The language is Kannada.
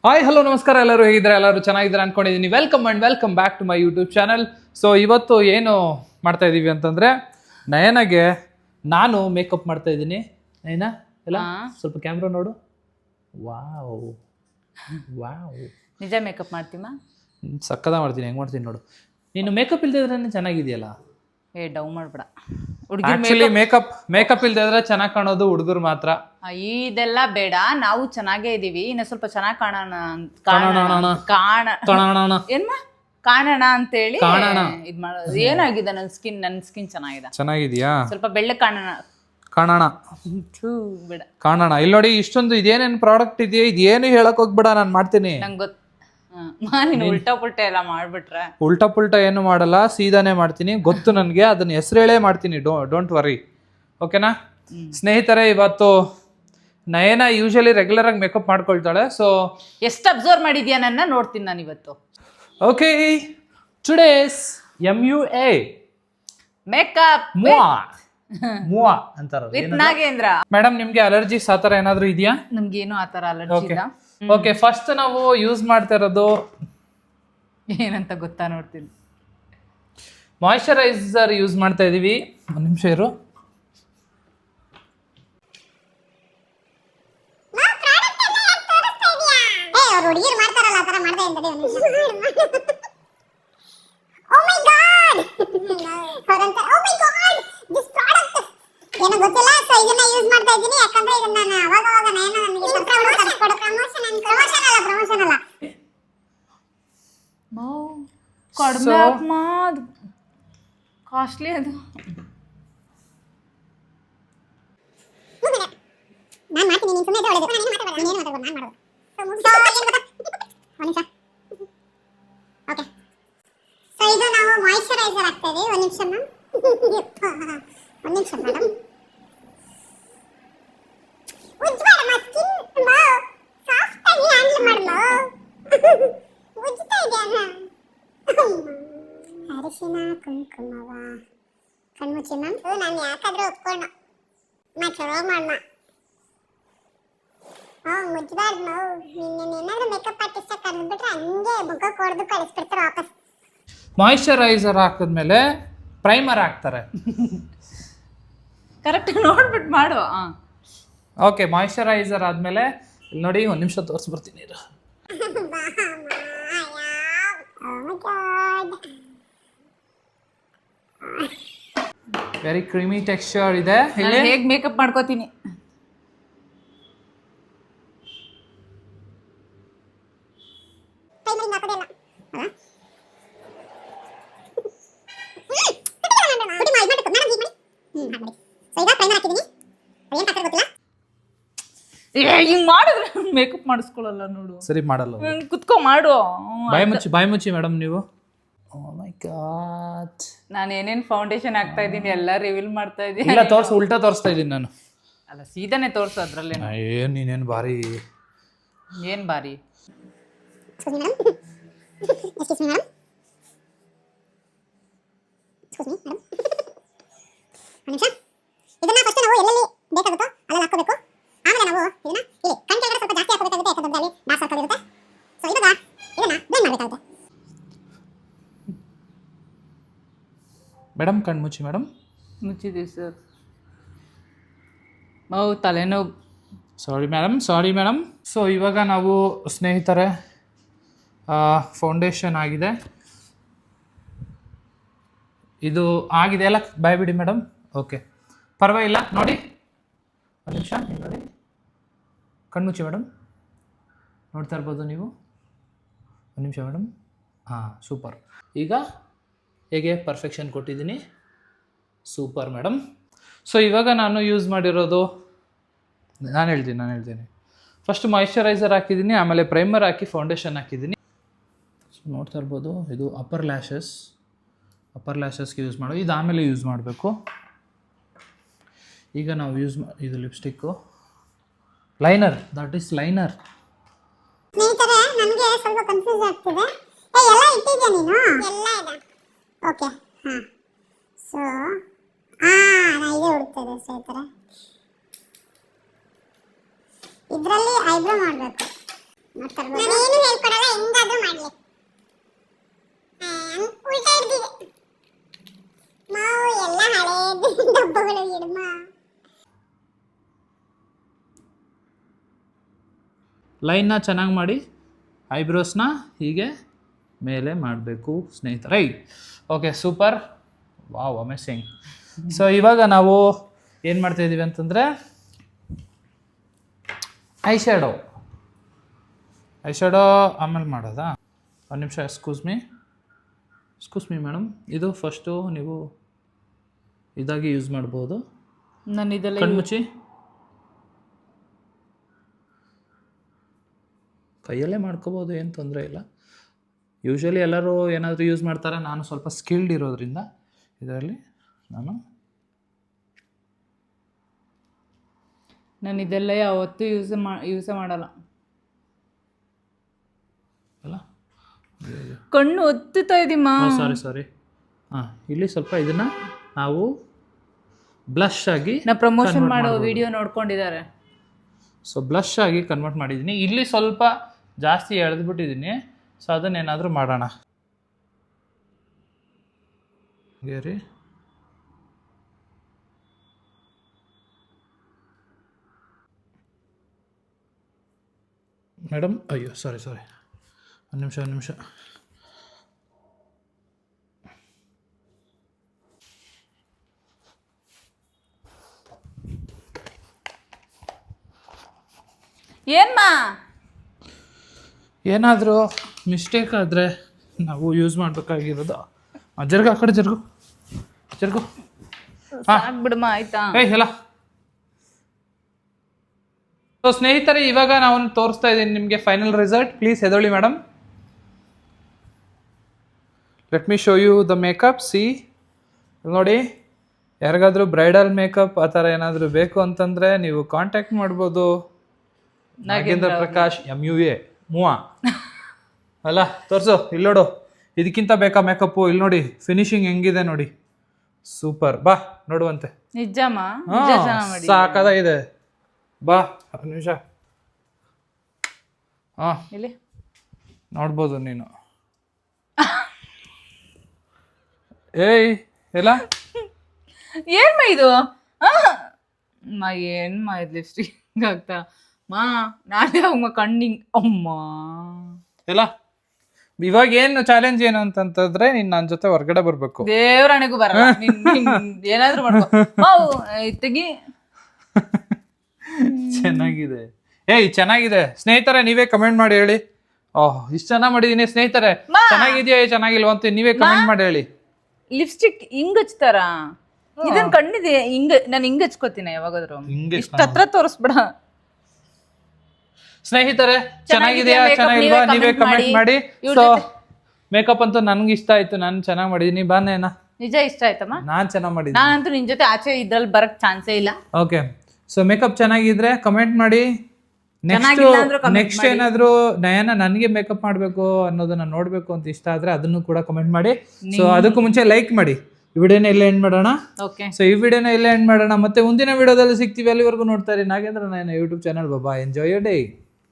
ಹಾಯ್ ಹಲೋ ನಮಸ್ಕಾರ, ಎಲ್ಲರೂ ಹೇಗಿದ್ದಾರೆ? ಎಲ್ಲರೂ ಚೆನ್ನಾಗಿದ್ದಾರೆ ಅನ್ಕೊಂಡಿದ್ದೀನಿ. Welcome back to my YouTube channel. So ಇವತ್ತು ಏನು ಮಾಡ್ತಾ ಇದ್ದೀವಿ ಅಂತಂದರೆ, ನಯನಗೆ ನಾನು ಮೇಕಪ್ ಮಾಡ್ತಾ ಇದ್ದೀನಿ. ನಯನ ಎಲ್ಲ ಸ್ವಲ್ಪ ಕ್ಯಾಮ್ರಾ ನೋಡು. ವಾವ್ ವಾವ್, ನಿಜ ಮೇಕಪ್ ಮಾಡ್ತೀಮಾ? ಸಕ್ಕದ ಮಾಡ್ತೀನಿ. ಹೆಂಗೆ ಮಾಡ್ತೀನಿ ನೋಡು. ನೀನು ಮೇಕಪ್ ಇಲ್ದಿದ್ರೆ ಚೆನ್ನಾಗಿದೆಯಲ್ಲ. ಡೌ ಮಾಡ್ಬೇಡ. ಆಕ್ಚುಲಿ ಮೇಕಪ್ ಇಲ್ದಿದ್ರೆ ಚೆನ್ನಾಗಿ ಕಾಣೋದು ಹುಡುಗರು ಮಾತ್ರ. ಇದೆಲ್ಲ ಬೇಡ, ನಾವು ಚೆನ್ನಾಗೇ ಇದೀವಿ. ಇನ್ನು ಸ್ವಲ್ಪ ಚೆನ್ನಾಗಿ ಕಾಣೋಣ ಅಂತೇಳಿ ಇದ್ ಮಾಡೋದು. ಏನಾಗಿದೆ ನನ್ನ ಸ್ಕಿನ್ ಚೆನ್ನಾಗಿದೆಯಾ? ಸ್ವಲ್ಪ ಬೆಳ್ಳಗೆ ಕಾಣೋಣ. ಇಲ್ಲಿ ನೋಡಿ, ಇಷ್ಟೊಂದು ಇದೇನೇನು ಪ್ರಾಡಕ್ಟ್ ಇದೆಯಾ, ಇದೇನು ಹೇಳಕ್ ಹೋಗ್ಬೇಡ, ನಾನು ಮಾಡ್ತೀನಿ. ನಂಗೆ ಗೊತ್ತು. ಉಲ್ಟಾ ಪುಲ್ಟಾ ಎಲ್ಲ ಮಾಡ್ಬಿಟ್ರೆ ಉಲ್ಟಾ ಪುಲ್ಟಾ ಏನು ಮಾಡಲ್ಲ, ಸೀದಾನೇ ಮಾಡ್ತೀನಿ. ಗೊತ್ತು ನನಗೆ, ಅದನ್ನ ಹೆಸರೇಳೇ ಮಾಡ್ತೀನಿ. ಡೋಂಟ್ ವರಿ, ಓಕೆನಾ? ಸ್ನೇಹಿತರೆ, ಇವತ್ತು ನಯನ ಯೂಶಲಿ ರೆಗ್ಯುಲರ್ ಆಗಿ ಮೇಕಪ್ ಮಾಡ್ಕೊಳ್ತಾಳೆ. ಸೊ ಎಷ್ಟು ಅಬ್ಸರ್ವ್ ಮಾಡಿದ್ಯಾ ನನ್ನ ನೋಡ್ತೀನಿ ನಾನು ಇವತ್ತು. ಓಕೆ, ಟುಡೇಸ್ MUA ಮೇಕಪ್ ಮುವಾ ಅಂತಾರ ವಿತ್ ನಾಗೇಂದ್ರ. ಮೇಡಮ್, ನಿಮ್ಗೆ ಅಲರ್ಜಿಸ್ ಆತರ ಏನಾದ್ರು ಇದೆಯಾ? ನಮ್ಗೇನು ಆತರ ಅಲರ್ಜಿ ಇಲ್ಲ. ಓಕೆ, ಫಸ್ಟ್ ನಾವು ಯೂಸ್ ಮಾಡ್ತಾ ಇರೋದು ಏನಂತ ಗೊತ್ತಾ ನೋಡ್ತೀನಿ. ಮಾಯಿಶ್ಚರೈಸರ್ ಯೂಸ್ ಮಾಡ್ತಾ ಇದೀವಿ. ಒಂದು ನಿಮಿಷ ಇರು. ಏನು ಗೊತ್ತಿಲ್ಲ. ಸೊ ಇದನ್ನ ಯೂಸ್ ಮಾಡ್ತಾ ಇದ್ದೀನಿ, ಯಾಕಂದ್ರೆ ಇದನ್ನ ನಾನು ಅವಾಗ ನಯನ ನನಗೆ ಪ್ರಮೋಷನ್ ಅಲ್ಲ ಕಡಿಮೆ ಅದು ಕಾಸ್ಟ್ಲಿ. ಅದು ನಾನು ಮಾಡ್ತೀನಿ, ನೀನು ಸುಮ್ಮನೆ ಒಳ್ಳೆದು. ನಾನು ಮಾತಾಡೋದು, ನೀನು ಮಾತಾಡೋದು, ನಾನು ಮಾಡೋದು. ಒಂದು ನಿಮಿಷ. ಓಕೆ, ಸೊ ಇದು ನಾವು ಮಾಯಿಶ್ಚರೈಸರ್ ಹಾಕ್ತಾ ಇದೀವಿ. ಒಂದು ನಿಮಿಷ ಮ್ಯಾಮ್, ಒಂದು ನಿಮಿಷ ಮೇಡಮ್. ಉಜ್ಜಬೇಡ ಸ್ಕಿನ್, ತುಂಬಾ ಸಾಫ್ಟ್ ಆಗಿ ಹ್ಯಾಂಡಲ್ ಮಾಡಲು. ಉಜ್ತಾ ಇದೆಯಾ? ಅರಿಶಿನ ಕುಂಕುಮವ ಕಣ್ಮುಚ್ಚಿ ಮ್ಯಾಮ್. ನಾನು ಯಾಕಾದ್ರೂ ಒಪ್ಕೊಂಡು ನಾ ಚಲೋ ಮಾಡೋಣ. ಮುಜ್ಬಾರ್ದು ನಾವು. ನಿನ್ನೇನಾದ್ರೂ ಮೇಕಪ್ ಆರ್ಟಿಸ್ಟ್ ಕರೆದ್ಬಿಟ್ರೆ ಹಂಗೆ ಮುಖಕ್ಕೆ ಹೊಡೆದು ಕಳಿಸ್ಬಿಡ್ತಾರೆ ವಾಪಸ್. ಮಾಯಿಶ್ಚರೈಸರ್ ಹಾಕಿದ್ಮೇಲೆ ಪ್ರೈಮರ್ ಹಾಕ್ತಾರೆ. ಕರೆಕ್ಟ್ ನೋಡ್ಬಿಟ್ಟು ಮಾಡು. ಓಕೆ, ಮಾಯಿಶ್ಚರೈಸರ್ ಆದಮೇಲೆ ಇಲ್ಲಿ ನೋಡಿ, ಒಂದು ನಿಮಿಷ ತೋರಿಸ್ಬರ್ತೀನಿ. ವೆರಿ ಕ್ರೀಮಿ ಟೆಕ್ಸ್ಚರ್ ಇದೆ. ಹೇಗೆ ಮೇಕಪ್ ಮಾಡ್ಕೋತೀನಿ. ಹಿಂಗ್ ಮಾಡಿದ್ರೆ ಮೇಕಪ್ ಮಾಡಿಸ್ಕೊಳ್ಳಲ್ಲ ನೋಡು. ಸರಿ, ಮಾಡಲ್ಲ. ಕುತ್ಕೋ ಮಾಡು. ಬಾಯಿ ಮುಚ್ಚಿ ಮೇಡಮ್ ನೀವು. ಓ ಮೈ ಗಾಡ್, ನಾನು ಏನೇನು ಫೌಂಡೇಶನ್ ಹಾಕ್ತಾ ಇದ್ದೀನಿ ಎಲ್ಲ ರಿವೀಲ್ ಮಾಡ್ತಾ ಇದ್ದೀನಿ. ಇಲ್ಲ, ಉಲ್ಟಾ ತೋರಿಸ್ತಾ ಇದ್ದೀನಿ ನಾನು. ಅಲ್ಲ, ಸೀದಾನೆ ತೋರಿಸು. ಅದ್ರಲ್ಲಿ ನೀನೇನು ಭಾರಿ. ಏನ್ ಬಾರಿ? ಇದನ್ನ ಫಸ್ಟ್ ನಾವು ಎಲ್ಲೆಲ್ಲಿ ಬೇಕಾಗುತ್ತೋ ಅಲ್ಲೆಲ್ಲ ಹಾಕೋಬೇಕು. ಆಮೇಲೆ ನಾವು ಇದನ್ನ ಇಲ್ಲಿ ಕಣ್ ಕೆಳಗಡೆ ಸ್ವಲ್ಪ ಜಾಸ್ತಿ ಹಾಕಬೇಕಾಗುತ್ತೆ, ಯಾಕಂದ್ರೆ ಅಲ್ಲಿ ಡಾರ್ಕ್ ಸರ್ಕಲ್ ಇರುತ್ತೆ. ಸೊ ಇವಾಗ ಇದನ್ನ ಬ್ಲೆಂಡ್ ಮಾಡಬೇಕಾಗುತ್ತೆ. ಮೇಡಮ್, ಕಣ್ಣು ಮುಚ್ಚಿ ಮೇಡಮ್. ಮುಚ್ಚಿದ್ದೀವಿ ಸರ್. ತಲೆನೋವು. Sorry madam. ಸೊ ಇವಾಗ ನಾವು ಸ್ನೇಹಿತರೆ ಫೌಂಡೇಶನ್ ಆಗಿದೆ, ಇದು ಆಗಿದೆ ಎಲ್ಲ. ಬಾಯ್ ಬಿಡಿ ಮೇಡಮ್. ಓಕೆ, ಪರವಾಗಿಲ್ಲ. ನೋಡಿ, ಒಂದು ನಿಮಿಷ ನೋಡಿ, ಕಣ್ಮುಚ್ಚಿ ಮೇಡಮ್. ನೋಡ್ತಾ ಇರ್ಬೋದು ನೀವು. ಒಂದು ನಿಮಿಷ ಮೇಡಮ್. ಹಾಂ, ಸೂಪರ್. ಈಗ ಹೇಗೆ ಪರ್ಫೆಕ್ಷನ್ ಕೊಟ್ಟಿದ್ದೀನಿ. Super madam. ಸೊ ಇವಾಗ ನಾನು ಯೂಸ್ ಮಾಡಿರೋದು ನಾನು ಹೇಳ್ತೀನಿ. ಫಸ್ಟ್ ಮಾಯಿಶ್ಚರೈಸರ್ ಹಾಕಿದ್ದೀನಿ, ಆಮೇಲೆ ಪ್ರೈಮರ್ ಹಾಕಿ ಫೌಂಡೇಶನ್ ಹಾಕಿದ್ದೀನಿ. ಸೊ ನೋಡ್ತಾ ಇರ್ಬೋದು, ಇದು ಅಪ್ಪರ್ ಲ್ಯಾಶಸ್ಗೆ ಯೂಸ್ ಮಾಡೋದು. ಇದು ಆಮೇಲೆ ಯೂಸ್ ಮಾಡಬೇಕು. ಈಗ ನಾವು ಇದು lipstick, liner. That is liner. ಸ್ನೇಹಿತರೆ, ನನಗೆ ಸ್ವಲ್ಪ ಕನ್ಫ್ಯೂಸ್ ಆಗ್ತಿದೆ. ಎಲ್ಲ ಇಟ್ಟಿದ್ಯಾ ನೀನು? ಎಲ್ಲ ಇದೆ. ಓಕೆ, ಹಾಂ. ಸೊ ನಾ ಇದೇ ಹುಡುಕ್ತಿದ್ದೆ ಸ್ನೇಹಿತರೆ. ಇದರಲ್ಲಿ ಐಬ್ರೋ ಮಾಡಬೇಕು. ನೋಡ್ತಾ ಇರ್ಬೋದು. ನಾನು ಏನು ಹೇಳ್ಕೊಡಲ್ಲ, ಹೆಂಗಾದ್ರೂ ಮಾಡ್ಲಿ. ಉಲ್ಟಾ ಹಿಡ್ದಿದೆ ಮಾವು, ಎಲ್ಲ ಹಳೇದು ಡಬ್ಬಗಳು ಇಡಮ್ಮ. ಲೈನ್ನ ಚೆನ್ನಾಗಿ ಮಾಡಿ, ಐಬ್ರೋಸ್ನ ಹೀಗೆ ಮೇಲೆ ಮಾಡಬೇಕು ಸ್ನೇಹಿತರೆ. Okay, super, wow, amazing. So ಇವಾಗ ನಾವು ಏನು ಮಾಡ್ತಾಯಿದ್ದೀವಿ ಅಂತಂದರೆ ಐ ಶ್ಯಾಡೋ ಆಮೇಲೆ ಮಾಡೋದಾ? ಒಂದು ನಿಮಿಷ, ಎಕ್ಸ್ಕ್ಯೂಸ್ ಮೀ ಮೇಡಮ್. ಇದು ಫಸ್ಟು ನೀವು ಇದಾಗಿ ಯೂಸ್ ಮಾಡ್ಬೋದು. ನಾನು ಇದೆಲ್ಲ ಕಣ್ಮುಚ್ಚಿ, ಕೈಯಲ್ಲೇ ಮಾಡ್ಕೋಬೋದು, ಏನು ತೊಂದರೆ ಇಲ್ಲ. ಯೂಶ್ವಲಿ ಎಲ್ಲರೂ ಏನಾದರೂ ಯೂಸ್ ಮಾಡ್ತಾರೆ, ನಾನು ಸ್ವಲ್ಪ ಸ್ಕಿಲ್ಡ್ ಇರೋದ್ರಿಂದ ಇದರಲ್ಲಿ ನಾನು ಇದೆಲ್ಲ ಯಾವತ್ತೂ ಯೂಸೇ ಮಾಡಲ್ಲ. ಅಲ್ಲ, ಕಣ್ಣು ಒತ್ತುತ್ತಾ ಇದೀಮಾ. ಸಾರಿ. ಹಾಂ, ಇಲ್ಲಿ ಸ್ವಲ್ಪ ಇದನ್ನು ನಾವು ಬ್ಲಷ್ ಆಗಿ ನಾ ಪ್ರಮೋಷನ್ ಮಾಡೋ ವಿಡಿಯೋ ನೋಡ್ಕೊಂಡಿದ್ದಾರೆ. ಸೊ ಬ್ಲಷ್ ಆಗಿ ಕನ್ವರ್ಟ್ ಮಾಡಿದ್ದೀನಿ. ಇಲ್ಲಿ ಸ್ವಲ್ಪ ಜಾಸ್ತಿ ಎಳೆದ್ಬಿಟ್ಟಿದ್ದೀನಿ. ಸೊ ಅದನ್ನೇನಾದರೂ ಮಾಡೋಣ. ಹೀಗೆ ರೀ. ಮೇಡಮ್, ಅಯ್ಯೋ ಸಾರಿ, ಒಂದು ನಿಮಿಷ. ಏನ್ಮಾ ಏನಾದರೂ ಮಿಸ್ಟೇಕ್ ಆದರೆ ನಾವು ಯೂಸ್ ಮಾಡಬೇಕಾಗಿರೋದು. ಜರ್ಗು, ಆ ಕಡೆ ಜರ್ಗು. ಸಾಕ್ ಬಿಡಮ್ಮ, ಆಯ್ತಾ? ಎಲ್ಲ. ಸೊ ಸ್ನೇಹಿತರೆ, ಇವಾಗ ನಾವು ತೋರಿಸ್ತಾ ಇದ್ದೀನಿ ನಿಮಗೆ ಫೈನಲ್ ರಿಸಲ್ಟ್. ಪ್ಲೀಸ್ ಎದೊಳ್ಳಿ madam. Let me show you the makeup. See, ನೋಡಿ, ಯಾರಿಗಾದ್ರೂ ಬ್ರೈಡಲ್ ಮೇಕಪ್ ಆ ಥರ ಏನಾದರೂ ಬೇಕು ಅಂತಂದರೆ ನೀವು ಕಾಂಟ್ಯಾಕ್ಟ್ ಮಾಡ್ಬೋದು. ನಾಗೇಂದ್ರ ಪ್ರಕಾಶ್ MUA ಮೂವ ಅಲ್ಲ, ತೋರಿಸು, ಇಲ್ಲಿ ನೋಡು. ಇದಕ್ಕಿಂತ ಬೇಕಾ ಮೇಕಪ್ಪು? ಇಲ್ಲಿ ನೋಡಿ ಫಿನಿಶಿಂಗ್ ಹೆಂಗಿದೆ ನೋಡಿ, ಸೂಪರ್. ಬಾ ನೋಡುವಂತೆ. ನಿಜಮ್ಮ, ಸಾಕಾಗಿದೆ. ಬಾ, ಒಂದು ನಿಮಿಷ. ಹಾಂ, ಇಲ್ಲಿ ನೋಡ್ಬೋದು ನೀನು. ಏಯ್, ಎಲ್ಲ ಏನ್ಮ ಇದು? ಏನ್ಮ ಇದು ಲಿಪ್ಸ್ಟಿಕ್ ಆಗ್ತಾ ನಾಳೆ ಅಮ್ಮ ಕಣ್ಣಿಂಗ್ ಅಮ್ಮ ಎಲ್ಲ. ಇವಾಗ ಏನು ಚಾಲೆಂಜ್ ಏನು ಅಂತಂತಂದ್ರೆ ನೀನ್ ನನ್ನ ಜೊತೆ ಹೊರಗಡೆ ಬರ್ಬೇಕು. ದೇವ್ರಾಣೆಗೂ ಬರಲ್ಲ. ಏನಾದ್ರು ಮಾಡ್ಕೋ, ತೆಗಿ. ಚೆನ್ನಾಗಿದೆ. ಚೆನ್ನಾಗಿದೆ ಸ್ನೇಹಿತರೆ, ನೀವೇ ಕಮೆಂಟ್ ಮಾಡಿ ಹೇಳಿ. ಇಷ್ಟು ಚೆನ್ನಾಗಿ ಮಾಡಿದೀನಿ ಸ್ನೇಹಿತರೆ. ಚೆನ್ನಾಗಿದೆಯಾ ಚೆನ್ನಾಗಿಲ್ವ ಅಂತ ನೀವೇ ಕಮೆಂಟ್ ಮಾಡಿ ಹೇಳಿ. ಲಿಪ್ಸ್ಟಿಕ್ ಹಿಂಗ್ ಹಚ್ತಾರ? ಇದನ್ ಕಣ್ಣಿದೆ ನಾನು ಹಿಂಗ್ ಹಚ್ಕೋತೀನಿ ಯಾವಾಗಾದ್ರು. ಇಷ್ಟ ಹತ್ರ ತೋರಿಸ್ಬಿಡ. ಸ್ನೇಹಿತರೆ, ಚೆನ್ನಾಗಿದೆಯಾ ಚೆನ್ನಾಗಿಲ್ವಾ ನೀವೇ ಕಮೆಂಟ್ ಮಾಡಿ. ಸೊ ಮೇಕಪ್ ಅಂತೂ ನನ್ಗೆ ಇಷ್ಟ ಆಯ್ತು, ನಾನು ಚೆನ್ನಾಗಿ ಮಾಡಿದೀನಿ. ಬಾನೇನಾ? ನಿಜ ಇಷ್ಟ ಆಯ್ತಮ್ಮ, ನಾನ್ ಚೆನ್ನಾಗಿ ಮಾಡಿದ್ದೀನಿ. ನಾನಂತೂ ನಿನ್ ಜೊತೆ ಆಚೆ ಇದ್ರಲ್ಲಿ ಬರಕ್ ಚಾನ್ಸೇ ಇಲ್ಲ. ಓಕೆ, ಸೊ ಮೇಕಪ್ ಚೆನ್ನಾಗಿದ್ರೆ ಕಮೆಂಟ್ ಮಾಡಿ. ನೆಕ್ಸ್ಟ್ ಏನಾದ್ರು ನಯನ ನನಗೆ ಮೇಕಪ್ ಮಾಡಬೇಕು ಅನ್ನೋದನ್ನ ನೋಡ್ಬೇಕು ಅಂತ ಇಷ್ಟ ಆದ್ರೆ ಅದನ್ನು ಕೂಡ ಕಮೆಂಟ್ ಮಾಡಿ. ಸೊ ಅದಕ್ಕೂ ಮುಂಚೆ ಲೈಕ್ ಮಾಡಿ. ಈ ವಿಡಿಯೋನ ಇಲ್ಲೇ ಎಂಡ್ ಮಾಡೋಣ. ಸೊ ಈ ವಿಡಿಯೋನ ಇಲ್ಲೇ ಎಂಡ್ ಮಾಡೋಣ. ಮತ್ತೆ ಮುಂದಿನ ವಿಡಿಯೋದಲ್ಲಿ ಸಿಗ್ತೀವಿ. ಅಲ್ಲಿವರೆಗೂ ನೋಡ್ತಾ ಇರಿ ನಾಗೇಂದ್ರ ನಯನ ಯೂಟ್ಯೂಬ್ ಚಾನಲ್. ಬಾಬಾ, ಎಂಜಾಯ್ ಯೋರ್ ಡೇ.